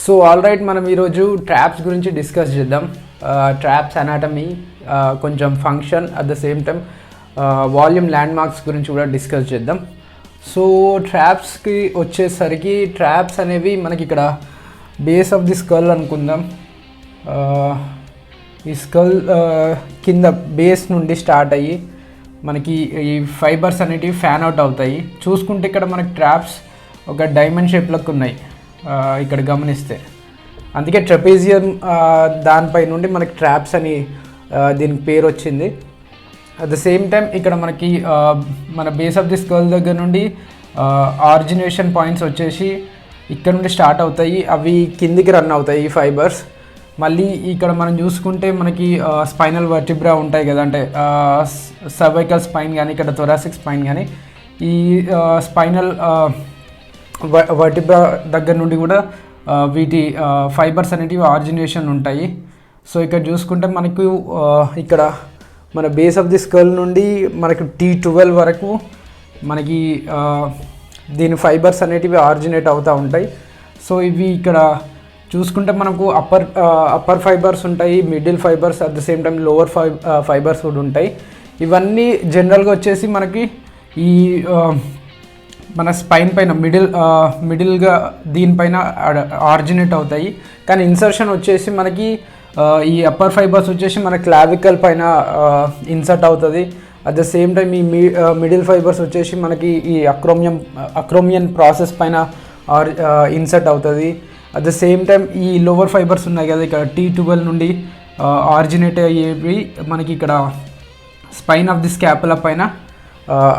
So all right, మనం ఈరోజు traps గురించి డిస్కస్ చేద్దాం. ట్రాప్స్ అనాటమీ, కొంచెం function, at the same time volume land marks గురించి కూడా డిస్కస్ చేద్దాం. సో ట్రాప్స్కి వచ్చేసరికి ట్రాప్స్ అనేవి మనకి ఇక్కడ బేస్ ఆఫ్ ది స్కల్ అనుకుందాం. ఈ స్కల్ కింద బేస్ నుండి స్టార్ట్ అయ్యి మనకి ఈ ఫైబర్స్ అనేటివి ఫ్యాన్ అవుట్ అవుతాయి. చూసుకుంటే ఇక్కడ మనకి ట్రాప్స్ ఒక డైమండ్ షేప్లోకి ఉన్నాయి ఇక్కడ గమనిస్తే. అందుకే ట్రెపేజియం దానిపై నుండి మనకి ట్రాప్స్ అని దీనికి పేరు వచ్చింది. అట్ ద సేమ్ టైం ఇక్కడ మనకి మన బేస్ ఆఫ్ ది స్కల్ దగ్గర నుండి ఆరిజినేషన్ పాయింట్స్ వచ్చేసి ఇక్కడ నుండి స్టార్ట్ అవుతాయి, అవి కిందికి రన్ అవుతాయి ఈ ఫైబర్స్. మళ్ళీ ఇక్కడ మనం చూసుకుంటే మనకి స్పైనల్ వర్టిబ్రా ఉంటాయి కదా, అంటే సర్వైకల్ స్పైన్ కానీ ఇక్కడ థొరాసిక్ స్పైన్ కానీ, ఈ స్పైనల్ వర్టిబ్రా దగ్గర నుండి కూడా వీటి ఫైబర్స్ అనేటివి ఆరిజినేషన్ ఉంటాయి. సో ఇక్కడ చూసుకుంటే మనకు ఇక్కడ మన బేస్ ఆఫ్ ది స్కల్ నుండి మనకు T12 వరకు మనకి దీని ఫైబర్స్ అనేటివి ఆరిజినేట్ అవుతూ ఉంటాయి. సో ఇవి ఇక్కడ చూసుకుంటే మనకు అప్పర్ ఫైబర్స్ ఉంటాయి, middle fibres, at the same time lower fibers కూడా ఉంటాయి. ఇవన్నీ జనరల్గా వచ్చేసి మనకి ఈ మన స్పైన్ పైన మిడిల్గా దీనిపైన ఆరిజినేట్ అవుతాయి. కానీ ఇన్సర్షన్ వచ్చేసి మనకి ఈ అప్పర్ ఫైబర్స్ వచ్చేసి మన క్లావికల్ పైన ఇన్సర్ట్ అవుతుంది. అట్ ద సేమ్ టైం ఈ మిడిల్ ఫైబర్స్ వచ్చేసి మనకి ఈ అక్రోమియన్ ప్రాసెస్ పైన ఇన్సర్ట్ అవుతుంది. అట్ ద సేమ్ టైం ఈ లోవర్ ఫైబర్స్ ఉన్నాయి కదా, ఇక్కడ T12 నుండి ఆరిజినేట్ అయ్యేవి మనకి ఇక్కడ స్పైన్ ఆఫ్ ది స్కాపులా పైన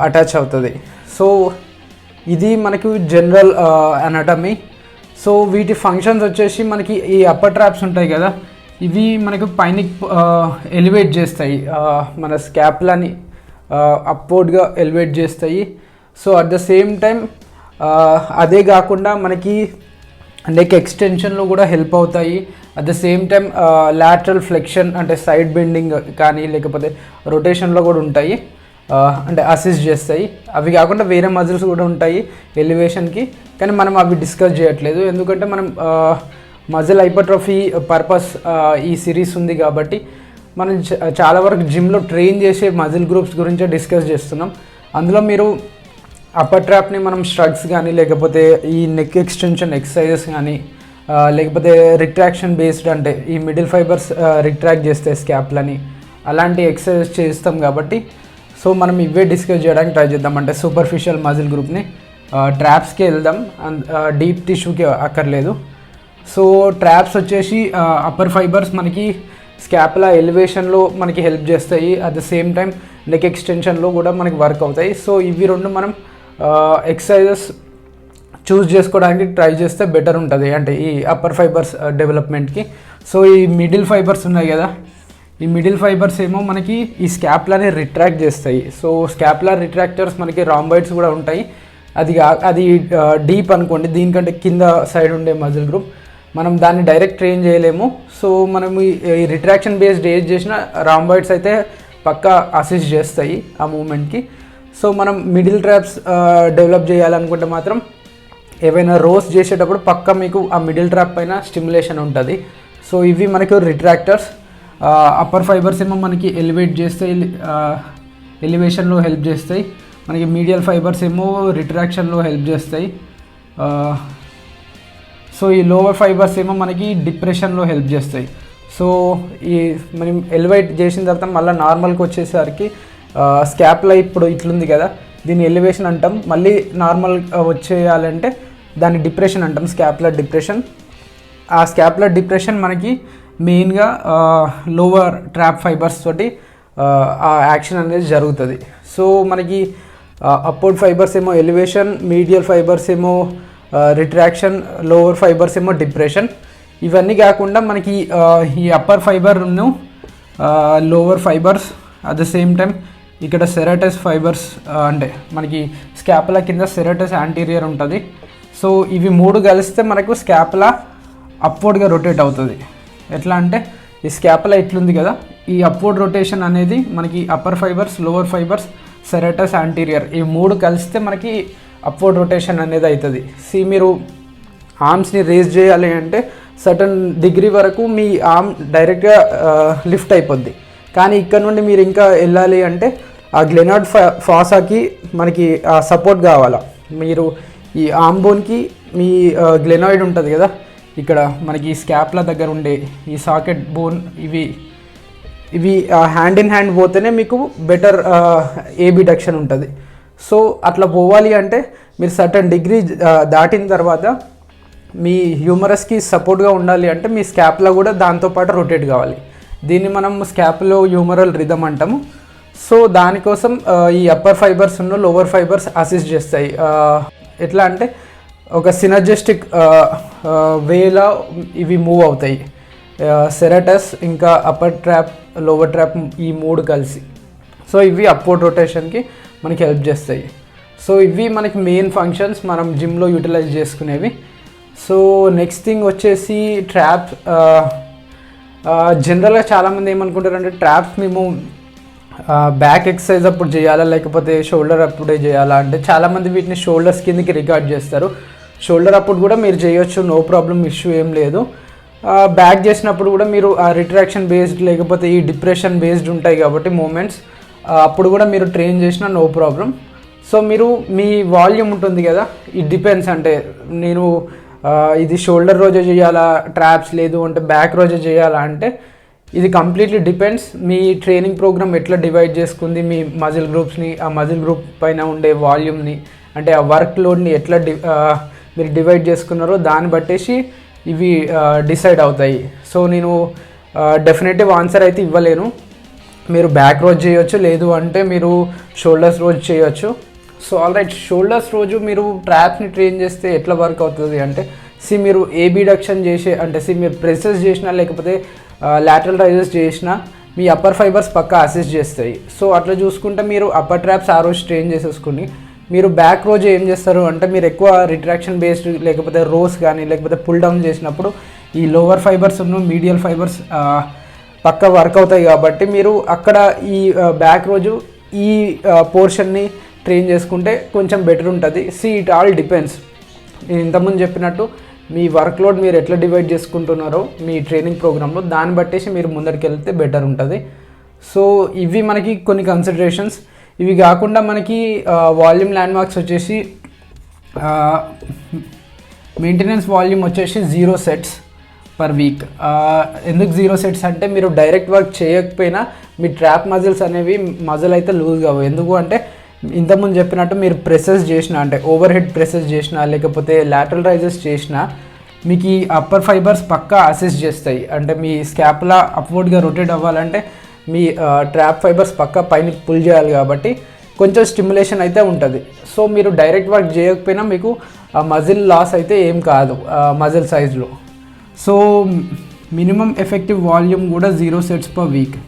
అటాచ్ అవుతుంది. సో ఇది మనకు జనరల్ అనాటమీ. సో వీటి ఫంక్షన్స్ వచ్చేసి మనకి ఈ అప్పర్ ట్రాప్స్ ఉంటాయి కదా, ఇవి మనకు పైన ఎలివేట్ చేస్తాయి, మన స్కాపులాని అప్వర్డ్గా ఎలివేట్ చేస్తాయి. So at the same time అదే కాకుండా మనకి నెక్ ఎక్స్టెన్షన్లో కూడా హెల్ప్ అవుతాయి. At the same time lateral flexion అంటే సైడ్ బెండింగ్ కానీ లేకపోతే రొటేషన్లో కూడా ఉంటాయి, అంటే అసిస్ట్ చేస్తాయి. అవి కాకుండా వేరే మజిల్స్ కూడా ఉంటాయి ఎలివేషన్కి, కానీ మనం అవి డిస్కస్ చేయట్లేదు ఎందుకంటే మనం మజిల్ హైపర్ట్రోఫీ పర్పస్ ఈ సిరీస్ ఉంది కాబట్టి మనం చాలా వరకు జిమ్లో ట్రైన్ చేసే మజిల్ గ్రూప్స్ గురించే డిస్కస్ చేస్తున్నాం. అందులో మీరు అప్పర్ ట్రాప్ని మనం స్ట్రగ్స్ కానీ లేకపోతే ఈ నెక్ ఎక్స్టెన్షన్ ఎక్సర్సైజెస్ కానీ లేకపోతే రిట్రాక్షన్ బేస్డ్ అంటే ఈ మిడిల్ ఫైబర్స్ రిట్రాక్ట్ చేస్తే స్కాప్లని అలాంటి ఎక్సర్సైజ్ చేస్తాం కాబట్టి సో మనం ఇవే డిస్కస్ చేయడానికి ట్రై చేద్దాం. అంటే సూపర్ఫిషియల్ మజిల్ గ్రూప్ని ట్రాప్స్కి వెళ్దాం, డీప్ టిష్యూకి అక్కర్లేదు. సో ట్రాప్స్ వచ్చేసి అప్పర్ ఫైబర్స్ మనకి స్కాపులా ఎలివేషన్లో మనకి హెల్ప్ చేస్తాయి, at the same time neck ఎక్స్టెన్షన్లో కూడా మనకి వర్క్ అవుతాయి. సో ఇవి రెండు మనం ఎక్సర్సైజెస్ చూస్ చేసుకోవడానికి ట్రై చేస్తే బెటర్ ఉంటుంది, అంటే ఈ అప్పర్ ఫైబర్స్ డెవలప్మెంట్కి. సో ఈ మిడిల్ ఫైబర్స్ ఉన్నాయి కదా, ఈ మిడిల్ ఫైబర్స్ ఏమో మనకి ఈ స్కాపులాని రిట్రాక్ట్ చేస్తాయి. సో స్కాపులర్ రిట్రాక్టర్స్ మనకి రాంబాయిడ్స్ కూడా ఉంటాయి. అది డీప్ అనుకోండి, దీనికంటే కింద సైడ్ ఉండే మజిల్ గ్రూప్, మనం దాన్ని డైరెక్ట్ ట్రైన్ చేయలేము. సో మనం ఈ రిట్రాక్షన్ బేస్డ్ ఏజ్ చేసిన రాంబాయిడ్స్ అయితే పక్కా అసిస్ట్ చేస్తాయి ఆ మూమెంట్కి. సో మనం మిడిల్ ట్రాప్స్ డెవలప్ చేయాలనుకుంటే మాత్రం ఏవైనా రోస్ చేసేటప్పుడు పక్కా మీకు ఆ మిడిల్ ట్రాప్ పైన స్టిమ్యులేషన్ ఉంటుంది. సో ఇవి మనకు రిట్రాక్టర్స్. అప్పర్ ఫైబర్స్ ఏమో మనకి ఎలివేట్ చేస్తాయి, ఎలివేషన్లో హెల్ప్ చేస్తాయి. మనకి మీడియల్ ఫైబర్స్ ఏమో రిట్రాక్షన్లో హెల్ప్ చేస్తాయి. సో ఈ లోవర్ ఫైబర్స్ ఏమో మనకి డిప్రెషన్లో హెల్ప్ చేస్తాయి. సో ఈ మనం ఎలివేట్ చేసిన తర్వాత మళ్ళీ నార్మల్కి వచ్చేసరికి స్కాపులా ఇప్పుడు ఇట్లుంది కదా, దీన్ని ఎలివేషన్ అంటాం. మళ్ళీ నార్మల్ వచ్చేయాలంటే దాన్ని డిప్రెషన్ అంటాం, స్కాపులర్ డిప్రెషన్. ఆ స్కాపులర్ డిప్రెషన్ మనకి మెయిన్గా లోవర్ ట్రాప్ ఫైబర్స్ తోటి ఆ యాక్షన్ అనేది జరుగుతుంది. సో మనకి అప్వర్డ్ ఫైబర్స్ ఏమో ఎలివేషన్, మీడియల్ ఫైబర్స్ ఏమో రిట్రాక్షన్, లోవర్ ఫైబర్స్ ఏమో డిప్రెషన్. ఇవన్నీ కాకుండా మనకి ఈ అప్పర్ ఫైబర్ను lower fibres, at the same time ఇక్కడ సెరటస్ ఫైబర్స్, అంటే మనకి స్కాపులా కింద సెరటస్ యాంటీరియర్ ఉంటుంది. సో ఇవి మూడు కలిస్తే మనకు స్కాపులా అప్వర్డ్గా రొటేట్ అవుతుంది. ఎట్లా అంటే ఈ స్కాపులా ఇట్లుంది కదా, ఈ అప్వర్డ్ రొటేషన్ అనేది మనకి upper fibers, lower fibers, serratus anterior ఈ మూడు కలిస్తే మనకి అప్వర్డ్ రొటేషన్ అనేది అవుతుంది. మీరు ఆర్మ్స్ని రేజ్ చేయాలి అంటే సర్టన్ డిగ్రీ వరకు మీ ఆర్మ్ డైరెక్ట్గా లిఫ్ట్ అయిపోద్ది. కానీ ఇక్కడ నుండి మీరు ఇంకా వెళ్ళాలి అంటే ఆ గ్లెనార్డ్ ఫాసాకి మనకి సపోర్ట్ కావాలా. మీరు ఈ ఆర్మ్ బోన్కి మీ గ్లెనాయిడ్ ఉంటుంది కదా, ఇక్కడ మనకి స్కాప్ల దగ్గర ఉండే ఈ సాకెట్ బోన్, ఇవి హ్యాండ్ ఇన్ హ్యాండ్ పోతేనే మీకు బెటర్ ఏబిడక్షన్ ఉంటుంది. సో అట్లా పోవాలి అంటే మీరు సర్టన్ డిగ్రీ దాటిన తర్వాత మీ హ్యూమరస్కి సపోర్ట్గా ఉండాలి అంటే మీ స్కాప్లో కూడా దాంతోపాటు రొటేట్ కావాలి. దీన్ని మనం స్కాప్లో హ్యూమరల్ రిథమ్ అంటాము. సో దానికోసం ఈ అప్పర్ ఫైబర్స్ ఉన్న లోవర్ ఫైబర్స్ అసిస్ట్ చేస్తాయి. ఎట్లా అంటే ఒక సినర్జిస్టిక్ వేలో ఇవి మూవ్ అవుతాయి. సెరటస్ ఇంకా అప్పర్ ట్రాప్ లోవర్ ట్రాప్ ఈ మూడు కలిసి. సో ఇవి అప్వర్డ్ రొటేషన్కి మనకి హెల్ప్ చేస్తాయి. సో ఇవి మనకి మెయిన్ ఫంక్షన్స్ మనం జిమ్లో యూటిలైజ్ చేసుకునేవి. సో నెక్స్ట్ థింగ్ వచ్చేసి ట్రాప్స్. జనరల్గా చాలామంది ఏమనుకుంటారంటే ట్రాప్స్ మేము బ్యాక్ ఎక్సర్సైజ్ అప్పుడు చేయాలా లేకపోతే షోల్డర్ అప్పుడే చేయాలా అంటే చాలామంది వీటిని షోల్డర్స్ కిందకి రికార్డ్ చేస్తారు. షోల్డర్ అప్పుడు కూడా మీరు చేయొచ్చు, నో ప్రాబ్లం, ఇష్యూ ఏం లేదు. బ్యాక్ చేసినప్పుడు కూడా మీరు ఆ రిట్రాక్షన్ బేస్డ్ లేకపోతే ఈ డిప్రెషన్ బేస్డ్ ఉంటాయి కాబట్టి మూమెంట్స్ అప్పుడు కూడా మీరు ట్రైన్ చేసినా నో ప్రాబ్లం. సో మీరు మీ వాల్యూమ్ ఉంటుంది కదా, ఇట్ డిపెండ్స్. అంటే నేను ఇది షోల్డర్ రోజే చేయాలా, ట్రాప్స్ లేదు అంటే బ్యాక్ రోజే చేయాలా అంటే ఇది కంప్లీట్లీ డిపెండ్స్. మీ ట్రైనింగ్ ప్రోగ్రామ్ ఎట్లా డివైడ్ చేసుకుంది, మీ మజిల్ గ్రూప్స్ని, ఆ మజిల్ గ్రూప్ పైన ఉండే వాల్యూమ్ని, అంటే ఆ వర్క్ లోడ్ని ఎట్లా మీరు డివైడ్ చేసుకున్నారో దాన్ని బట్టేసి ఇవి డిసైడ్ అవుతాయి. సో నేను డెఫినెటివ్ ఆన్సర్ అయితే ఇవ్వలేను. మీరు బ్యాక్ రోజు చేయొచ్చు, లేదు అంటే మీరు షోల్డర్స్ రోజు చేయొచ్చు. సో ఆల్రైట్, షోల్డర్స్ రోజు మీరు ట్రాప్స్ని ట్రైన్ చేస్తే ఎట్లా వర్క్ అవుతుంది అంటే మీరు ఏబిడక్షన్ చేసే అంటే మీరు ప్రెసెస్ చేసినా లేకపోతే లాటరల్ రైజెస్ చేసినా మీ అప్పర్ ఫైబర్స్ పక్కా అసిస్ట్ చేస్తాయి. సో అట్లా చూసుకుంటే మీరు అప్పర్ ట్రాప్స్ ఆ రోజు ట్రైన్ చేసేసుకుని మీరు బ్యాక్ రోజు ఏం చేస్తారు అంటే మీరు ఎక్కువ రిట్రాక్షన్ బేస్డ్ లేకపోతే రోస్ కానీ లేకపోతే పుల్ డౌన్ చేసినప్పుడు ఈ లోవర్ ఫైబర్స్ ఉన్న మీడియల్ ఫైబర్స్ పక్కా వర్క్ అవుతాయి కాబట్టి మీరు అక్కడ ఈ బ్యాక్ రోజు ఈ పోర్షన్ని ట్రైన్ చేసుకుంటే కొంచెం బెటర్ ఉంటుంది. It all depends. నేను ఇంతకుముందు చెప్పినట్టు మీ వర్క్ లోడ్ మీరు ఎట్లా డివైడ్ చేసుకుంటున్నారో మీ ట్రైనింగ్ ప్రోగ్రాంలో దాన్ని బట్టేసి మీరు ముందరికి వెళ్తే బెటర్ ఉంటుంది. సో ఇవి మనకి కొన్ని కన్సిడరేషన్స్. ఇవి కాకుండా మనకి వాల్యూమ్ ల్యాండ్ మార్క్స్ వచ్చేసి మెయింటెనెన్స్ వాల్యూమ్ వచ్చేసి 0 sets పర్ వీక్. ఎందుకు 0 sets అంటే మీరు డైరెక్ట్ వర్క్ చేయకపోయినా మీ ట్రాప్ మజిల్స్ అనేవి మజిల్ అయితే లూజ్ కావు. ఎందుకు అంటే ఇంతకుముందు చెప్పినట్టు మీరు ప్రెసెస్ చేసినా అంటే ఓవర్ హెడ్ ప్రెసెస్ చేసినా లేకపోతే లాటరల్ రైజెస్ చేసినా మీకు ఈ అప్పర్ ఫైబర్స్ పక్కా అసిస్ట్ చేస్తాయి. అంటే మీ స్కాపులా అప్వర్డ్గా రొటేట్ అవ్వాలంటే మీ ట్రాప్ ఫైబర్స్ పక్కా పైన పుల్ చేయాలి కాబట్టి కొంచెం స్టిమ్యులేషన్ అయితే ఉంటుంది. సో మీరు డైరెక్ట్ వర్క్ చేయకపోయినా మీకు మజిల్ లాస్ అయితే ఏం కాదు మజిల్ సైజ్లో. సో మినిమం ఎఫెక్టివ్ వాల్యూమ్ కూడా 0 sets పర్ వీక్.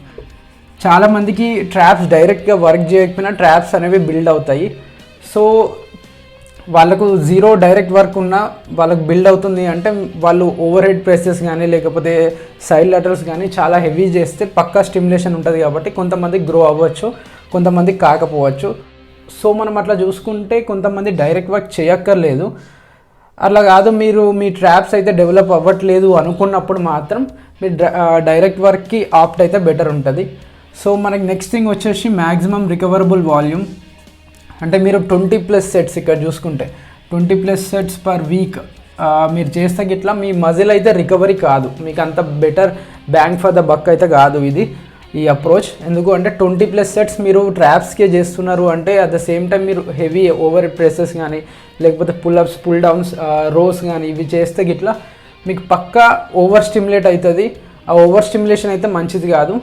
చాలామందికి ట్రాప్స్ డైరెక్ట్గా వర్క్ చేయకపోయినా ట్రాప్స్ అనేవి బిల్డ్ అవుతాయి. సో వాళ్ళకు 0 డైరెక్ట్ వర్క్ ఉన్నా వాళ్ళకు బిల్డ్ అవుతుంది అంటే వాళ్ళు ఓవర్ హెడ్ ప్రెసెస్ కానీ లేకపోతే సైడ్ లెటర్స్ కానీ చాలా హెవీ చేస్తే పక్కా స్టిమ్యులేషన్ ఉంటుంది కాబట్టి కొంతమందికి గ్రో అవ్వచ్చు, కొంతమందికి కాకపోవచ్చు. సో మనం అట్లా చూసుకుంటే కొంతమంది డైరెక్ట్ వర్క్ చేయక్కర్లేదు. అట్లా కాదు, మీరు మీ ట్రాప్స్ అయితే డెవలప్ అవ్వట్లేదు అనుకున్నప్పుడు మాత్రం మీరు డైరెక్ట్ వర్క్కి ఆప్ట్ అయితే బెటర్ ఉంటుంది. సో మనకి నెక్స్ట్ థింగ్ వచ్చేసి మ్యాక్సిమం రికవరబుల్ వాల్యూమ్. అంటే మీరు 20+ sets ఇక్కడ చూసుకుంటే 20+ sets పర్ వీక్ మీరు చేస్తే గిట్లా మీ మజిల్ అయితే రికవరీ కాదు, మీకు అంత బెటర్ బ్యాంగ్ ఫర్ ద బక్ అయితే కాదు ఇది ఈ అప్రోచ్. ఎందుకు అంటే 20+ sets మీరు ట్రాప్స్కే చేస్తున్నారు అంటే అట్ ద సేమ్ టైం మీరు హెవీ ఓవర్ ప్రెసెస్ కానీ లేకపోతే పుల్అప్స్ పుల్ డౌన్స్ రోస్ కానీ ఇవి చేస్తే గిట్లా మీకు పక్కా ఓవర్ స్టిమ్యులేట్ అవుతుంది. ఆ ఓవర్ స్టిమ్యులేషన్ అయితే మంచిది కాదు.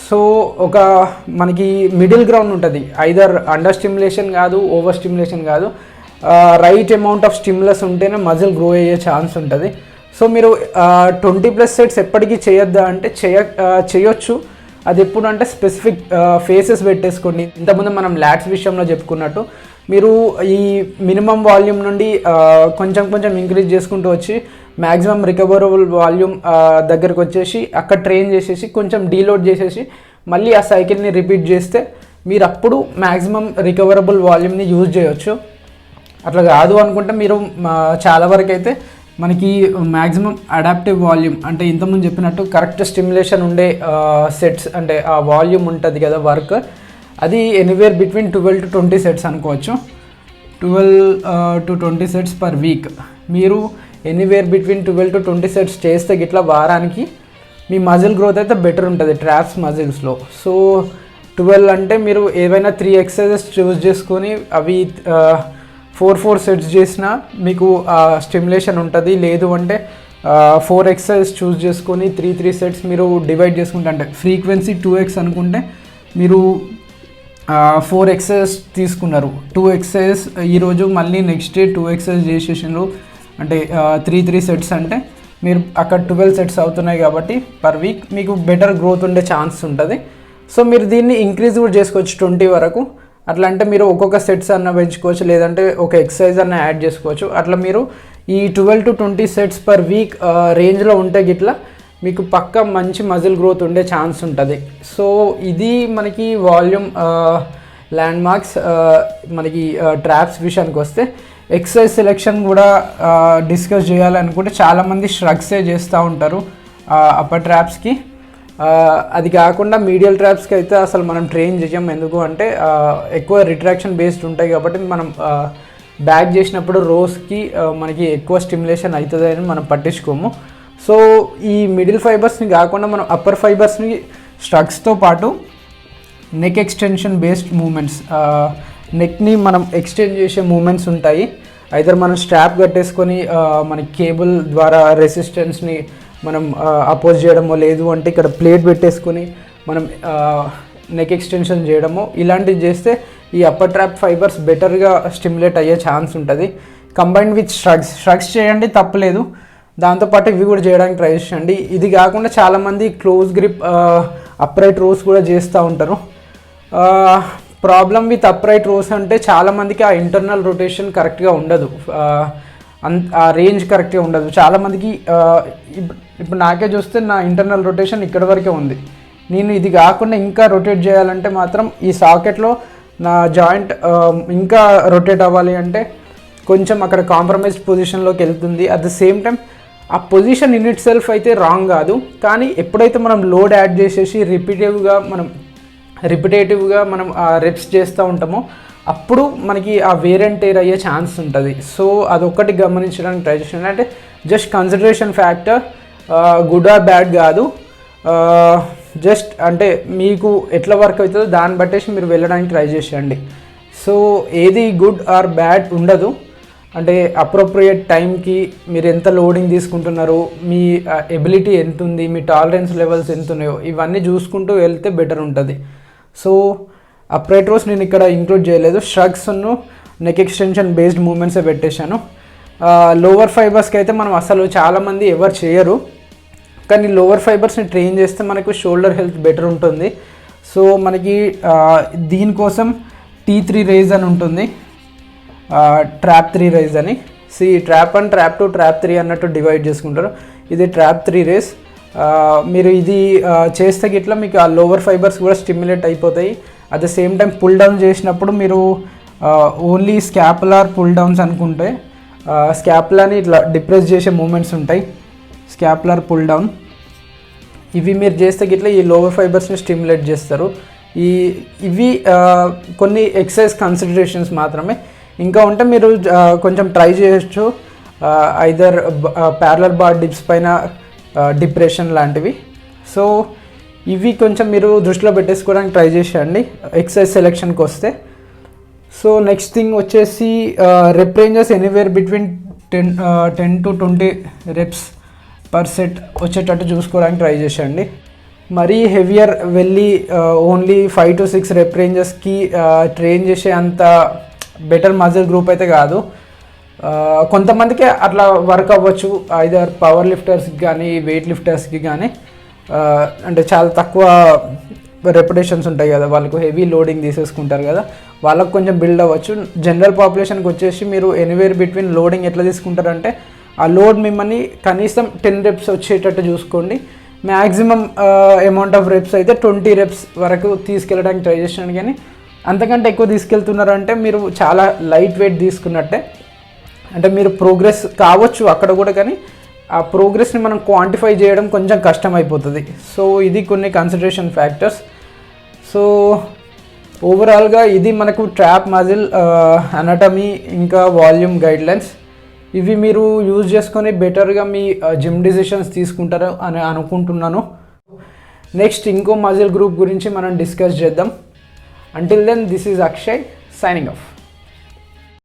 సో ఒక మనకి మిడిల్ గ్రౌండ్ ఉంటుంది, ఐదర్ అండర్ స్టిమ్యులేషన్ కాదు ఓవర్ స్టిమ్యులేషన్ కాదు, రైట్ అమౌంట్ ఆఫ్ స్టిమ్యులస్ ఉంటేనే మజిల్ గ్రో అయ్యే ఛాన్స్ ఉంటుంది. సో మీరు 20+ sets ఎప్పటికీ చేయొద్దా అంటే చేయొచ్చు. అది ఎప్పుడు అంటే స్పెసిఫిక్ ఫేసెస్ పెట్టేసుకోండి. ఇంతకుముందు మనం ల్యాట్స్ విషయంలో చెప్పుకున్నట్టు మీరు ఈ మినిమం వాల్యూమ్ నుండి కొంచెం కొంచెం ఇంక్రీజ్ చేసుకుంటూ వచ్చి మ్యాక్సిమం రికవరబుల్ వాల్యూమ్ దగ్గరకు వచ్చేసి అక్కడ ట్రైన్ చేసేసి కొంచెం డీలోడ్ చేసేసి మళ్ళీ ఆ సైకిల్ని రిపీట్ చేస్తే మీరు అప్పుడు మ్యాక్సిమం రికవరబుల్ వాల్యూమ్ని యూజ్ చేయొచ్చు. అట్లా కాదు అనుకుంటే మీరు చాలా వరకు అయితే మనకి మ్యాక్సిమం అడాప్టివ్ వాల్యూమ్ అంటే ఇంతకుముందు చెప్పినట్టు కరెక్ట్ స్టిమ్యులేషన్ ఉండే సెట్స్ అంటే ఆ వాల్యూమ్ ఉంటుంది కదా వర్క్, అది ఎనీవేర్ బిట్వీన్ 12 to 20 సెట్స్ అనుకోవచ్చు. 12 to 20 సెట్స్ పర్ వీక్. మీరు ఎనీవేర్ బిట్వీన్ 12 to 20 సెట్స్ చేస్తే గిట్లా వారానికి మీ మజిల్ గ్రోత్ అయితే బెటర్ ఉంటుంది ట్రాప్స్ మజిల్స్లో. సో 12 అంటే మీరు ఏవైనా 3 ఎక్సర్సైజెస్ చూస్ చేసుకొని అవి 4 సెట్స్ చేసినా మీకు స్టిమ్యులేషన్ ఉంటుంది. లేదు అంటే 4 ఎక్సర్సైజెస్ చూస్ చేసుకొని 3 సెట్స్ మీరు డివైడ్ చేసుకుంటే, అంటే ఫ్రీక్వెన్సీ 2x అనుకుంటే మీరు 4 ఎక్సర్సైజెస్ తీసుకున్నారు, 2 ఎక్సర్సైజెస్ ఈరోజు మళ్ళీ నెక్స్ట్ డే 2 ఎక్సర్సైజ్ చేసేసినారు అంటే 3 సెట్స్ అంటే మీరు అక్కడ 12 సెట్స్ అవుతున్నాయి కాబట్టి పర్ వీక్ మీకు బెటర్ గ్రోత్ ఉండే ఛాన్స్ ఉంటుంది. సో మీరు దీన్ని ఇంక్రీజ్ కూడా చేసుకోవచ్చు 20 వరకు. అట్లా అంటే మీరు ఒక్కొక్క సెట్స్ అన్న పెంచుకోవచ్చు, లేదంటే ఒక ఎక్సర్సైజ్ అన్న యాడ్ చేసుకోవచ్చు. అట్లా మీరు ఈ 12 to 20 సెట్స్ పర్ వీక్ రేంజ్లో ఉంటే గిట్లా మీకు పక్క మంచి మజిల్ గ్రోత్ ఉండే ఛాన్స్ ఉంటుంది. సో ఇది మనకి వాల్యూమ్ ల్యాండ్ మార్క్స్. మనకి ట్రాప్స్ విషయానికి వస్తే ఎక్సర్సైజ్ సెలెక్షన్ కూడా డిస్కస్ చేయాలనుకుంటే చాలామంది స్ట్రగ్సే చేస్తూ ఉంటారు అప్పర్ ట్రాప్స్కి. అది కాకుండా మీడియల్ ట్రాప్స్కి అయితే అసలు మనం ట్రైన్ చేయం. ఎందుకు అంటే ఎక్కువ రిట్రాక్షన్ బేస్డ్ ఉంటాయి కాబట్టి మనం బ్యాక్ చేసినప్పుడు రోస్కి మనకి ఎక్కువ స్టిమ్యులేషన్ అవుతుంది అని మనం పట్టించుకోము. సో ఈ మిడిల్ ఫైబర్స్ని కాకుండా మనం అప్పర్ ఫైబర్స్ని స్ట్రగ్స్తో పాటు నెక్ ఎక్స్టెన్షన్ బేస్డ్ మూమెంట్స్, నెక్ని మనం ఎక్స్టెండ్ చేసే మూమెంట్స్ ఉంటాయి. ఐదర్ మనం స్ట్రాప్ కట్టేసుకొని మనకి కేబుల్ ద్వారా రెసిస్టెన్స్ని మనం అపోజ్ చేయడమో, లేదు అంటే ఇక్కడ ప్లేట్ పెట్టేసుకొని మనం నెక్ ఎక్స్టెన్షన్ చేయడమో, ఇలాంటివి చేస్తే ఈ అప్పర్ ట్రాప్ ఫైబర్స్ బెటర్గా స్టిమ్యులేట్ అయ్యే ఛాన్స్ ఉంటుంది. కంబైన్డ్ విత్ స్ట్రగ్స్ చేయండి తప్పలేదు, దాంతోపాటు ఇవి కూడా చేయడానికి ట్రై చేయండి. ఇది కాకుండా చాలామంది క్లోజ్ గ్రిప్ అప్రైట్ రోస్ కూడా చేస్తూ ఉంటారు. ప్రాబ్లం విత్ అప్రైట్ రోస్ అంటే చాలామందికి ఆ ఇంటర్నల్ రొటేషన్ కరెక్ట్గా ఉండదు, ఆ రేంజ్ కరెక్ట్గా ఉండదు. చాలామందికి ఇప్పుడు నాకే చూస్తే నా ఇంటర్నల్ రొటేషన్ ఇక్కడ వరకే ఉంది. నేను ఇది కాకుండా ఇంకా రొటేట్ చేయాలంటే మాత్రం ఈ సాకెట్లో నా జాయింట్ ఇంకా రొటేట్ అవ్వాలి అంటే కొంచెం అక్కడ కాంప్రమైజ్డ్ పొజిషన్లోకి వెళ్తుంది. అట్ ద సేమ్ టైం ఆ పొజిషన్ ఇన్ ఇట్ సెల్ఫ్ అయితే రాంగ్ కాదు, కానీ ఎప్పుడైతే మనం లోడ్ యాడ్ చేసేసి రిపిటేటివ్గా మనం రెప్స్ చేస్తూ ఉంటామో అప్పుడు మనకి ఆ వేర్ అండ్ టేర్ అయ్యే ఛాన్స్ ఉంటుంది. సో అదొక్కటి గమనించడానికి ట్రై చేయండి. అంటే just consideration factor, good or bad కాదు, జస్ట్ అంటే మీకు ఎట్లా వర్క్ అవుతుందో దాన్ని బట్టేసి మీరు వెళ్ళడానికి ట్రై చేసేయండి. సో ఏది గుడ్ ఆర్ బ్యాడ్ ఉండదు, అంటే అప్రోప్రియేట్ టైంకి మీరు ఎంత లోడింగ్ తీసుకుంటున్నారు, మీ ఎబిలిటీ ఎంత ఉంది, మీ టాలరెన్స్ లెవెల్స్ ఎంత ఉన్నాయో ఇవన్నీ చూసుకుంటూ వెళ్తే బెటర్ ఉంటుంది. సో అప్రైట్ రోస్ నేను ఇక్కడ ఇంక్లూడ్ చేయలేదు, స్ట్రగ్స్ను నెక్ ఎక్స్టెన్షన్ బేస్డ్ మూమెంట్సే పెట్టేశాను. లోవర్ ఫైబర్స్కి అయితే మనం అసలు చాలామంది ఎవరు చేయరు, కానీ లోవర్ ఫైబర్స్ని ట్రైన్ చేస్తే మనకు షోల్డర్ హెల్త్ బెటర్ ఉంటుంది. సో మనకి దీనికోసం T3 రైజ్ అని ఉంటుంది, ట్రాప్ 3 రైజ్ అని. ట్రాప్ 1, ట్రాప్ 2, ట్రాప్ 3 అన్నట్టు డివైడ్ చేసుకుంటారు. ఇది ట్రాప్ 3 రైజ్. మీరు ఇది చేస్తే గిట్లా మీకు ఆ లోవర్ ఫైబర్స్ కూడా స్టిమ్యులేట్ అయిపోతాయి. At the same time pull down చేసినప్పుడు మీరు ఓన్లీ స్కాపులార్ పుల్ డౌన్స్ అనుకుంటే స్కాపులాని ఇట్లా డిప్రెస్ చేసే మూమెంట్స్ ఉంటాయి, స్కాపులార్ పుల్ డౌన్. ఇవి మీరు చేస్తే గిట్లా ఈ లోవర్ ఫైబర్స్ని స్టిమ్యులేట్ చేస్తారు. ఇవి కొన్ని ఎక్సర్సైజ్ కన్సిడరేషన్స్ మాత్రమే. ఇంకా ఉంటే మీరు కొంచెం ట్రై చేయొచ్చు, ఐదర్ ప్యారలల్ బార్ డిప్స్ పైన డిప్రెషన్ లాంటివి. సో ఇవి కొంచెం మీరు దృష్టిలో పెట్టేసుకోవడానికి ట్రై చేసేయండి ఎక్సర్సైజ్ సెలెక్షన్కి వస్తే. సో నెక్స్ట్ థింగ్ వచ్చేసి rep ranges anywhere between 10 to 20 reps per set వచ్చేటట్టు చూసుకోవడానికి ట్రై చేసేయండి. మరీ హెవియర్ వెళ్ళి ఓన్లీ 5 to 6 రెప్ రేంజెస్కి ట్రైన్ చేసే అంత బెటర్ మజిల్ గ్రూప్ అయితే కాదు. కొంతమందికి అట్లా వర్క్ అవ్వచ్చు, ఐదర్ పవర్ లిఫ్టర్స్కి కానీ వెయిట్ లిఫ్టర్స్కి కానీ, అంటే చాలా తక్కువ రెప్యుటేషన్స్ ఉంటాయి కదా, వాళ్ళకు హెవీ లోడింగ్ తీసేసుకుంటారు కదా, వాళ్ళకు కొంచెం బిల్డ్ అవ్వచ్చు. జనరల్ పాపులేషన్కి వచ్చేసి మీరు ఎనీవేర్ బిట్వీన్ లోడింగ్ ఎట్లా తీసుకుంటారంటే ఆ లోడ్ మిమ్మల్ని కనీసం 10 రెప్స్ వచ్చేటట్టు చూసుకోండి. మ్యాక్సిమం అమౌంట్ ఆఫ్ రెప్స్ అయితే 20 రెప్స్ వరకు తీసుకెళ్ళడానికి ట్రై చేసాను, కానీ అంతకంటే ఎక్కువ తీసుకెళ్తున్నారంటే మీరు చాలా లైట్ వెయిట్ తీసుకున్నట్టే. అంటే మీరు ప్రోగ్రెస్ కావచ్చు అక్కడ కూడా, కానీ ఆ ప్రోగ్రెస్ని మనం క్వాంటిఫై చేయడం కొంచెం కష్టం అయిపోతుంది. సో ఇది కొన్ని కన్సిడరేషన్ ఫ్యాక్టర్స్. సో ఓవరాల్గా ఇది మనకు ట్రాప్ మజిల్ అనటమీ ఇంకా వాల్యూమ్ గైడ్లైన్స్. ఇవి మీరు యూజ్ చేసుకొని బెటర్గా మీ జిమ్ డిసిషన్స్ తీసుకుంటారు అని అనుకుంటున్నాను. నెక్స్ట్ ఇంకో మజిల్ గ్రూప్ గురించి మనం డిస్కస్ చేద్దాం. Until then this is Akshay signing of.